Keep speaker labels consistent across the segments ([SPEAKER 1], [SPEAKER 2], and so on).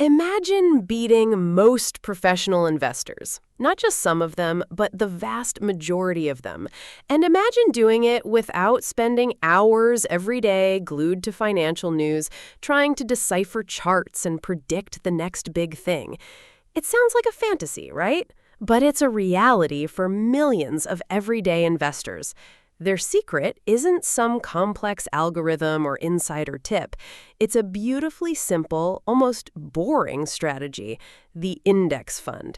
[SPEAKER 1] Imagine beating most professional investors. Not just some of them, but the vast majority of them. And imagine doing it without spending hours every day glued to financial news, trying to decipher charts and predict the next big thing. It sounds like a fantasy, right? But it's a reality for millions of everyday investors. Their secret isn't some complex algorithm or insider tip. It's a beautifully simple, almost boring strategy, the index fund.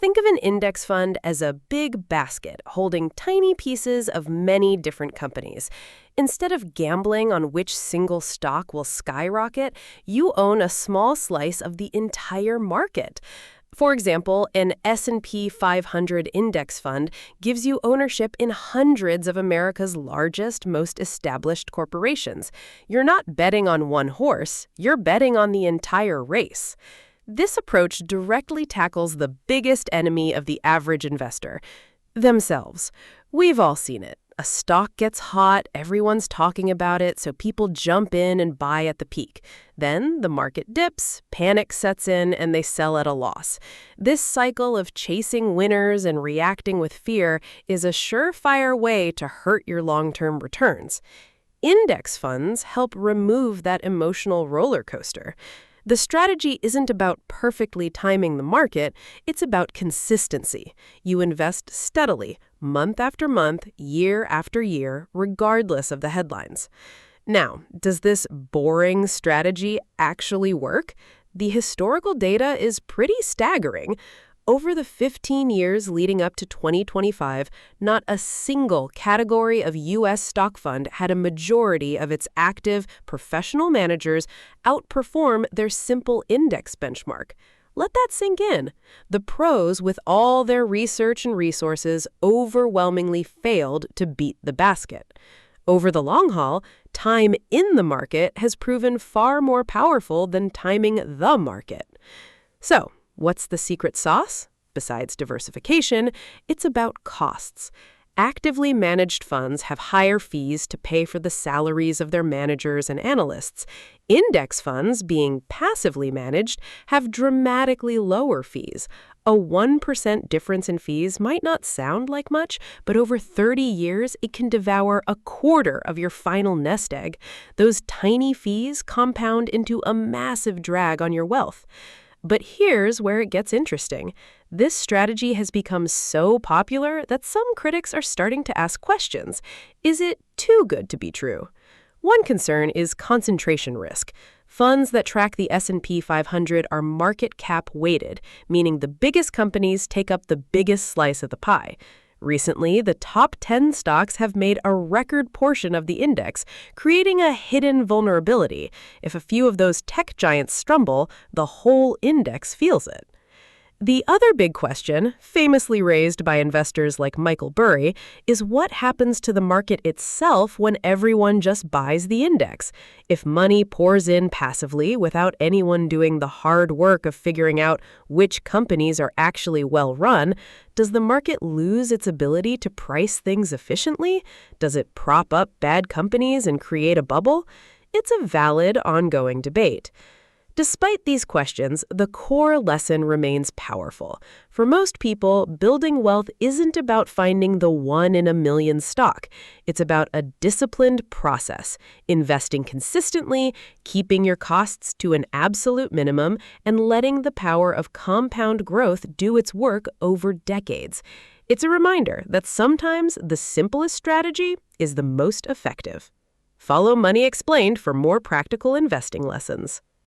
[SPEAKER 1] Think of an index fund as a big basket holding tiny pieces of many different companies. Instead of gambling on which single stock will skyrocket, you own a small slice of the entire market. For example, an S&P 500 index fund gives you ownership in hundreds of America's largest, most established corporations. You're not betting on one horse, you're betting on the entire race. This approach directly tackles the biggest enemy of the average investor, themselves. We've all seen it. A stock gets hot, everyone's talking about it, so people jump in and buy at the peak. Then the market dips, panic sets in, and they sell at a loss. This cycle of chasing winners and reacting with fear is a surefire way to hurt your long-term returns. Index funds help remove that emotional roller coaster. The strategy isn't about perfectly timing the market, it's about consistency. You invest steadily, month after month, year after year, regardless of the headlines. Now, does this boring strategy actually work? The historical data is pretty staggering. Over the 15 years leading up to 2025, not a single category of U.S. stock fund had a majority of its active professional managers outperform their simple index benchmark. Let that sink in. The pros, with all their research and resources, overwhelmingly failed to beat the basket. Over the long haul, time in the market has proven far more powerful than timing the market. So, what's the secret sauce? Besides diversification, it's about costs. Actively managed funds have higher fees to pay for the salaries of their managers and analysts. Index funds, being passively managed, have dramatically lower fees. A 1% difference in fees might not sound like much, but over 30 years, it can devour a quarter of your final nest egg. Those tiny fees compound into a massive drag on your wealth. But here's where it gets interesting. This strategy has become so popular that some critics are starting to ask questions. Is it too good to be true? One concern is concentration risk. Funds that track the S&P 500 are market cap weighted, meaning the biggest companies take up the biggest slice of the pie. Recently, the top 10 stocks have made a record portion of the index, creating a hidden vulnerability. If a few of those tech giants stumble, the whole index feels it. The other big question, famously raised by investors like Michael Burry, is what happens to the market itself when everyone just buys the index? If money pours in passively without anyone doing the hard work of figuring out which companies are actually well run, does the market lose its ability to price things efficiently? Does it prop up bad companies and create a bubble? It's a valid, ongoing debate. Despite these questions, the core lesson remains powerful. For most people, building wealth isn't about finding the one in a million stock. It's about a disciplined process, investing consistently, keeping your costs to an absolute minimum, and letting the power of compound growth do its work over decades. It's a reminder that sometimes the simplest strategy is the most effective. Follow Money Explained for more practical investing lessons.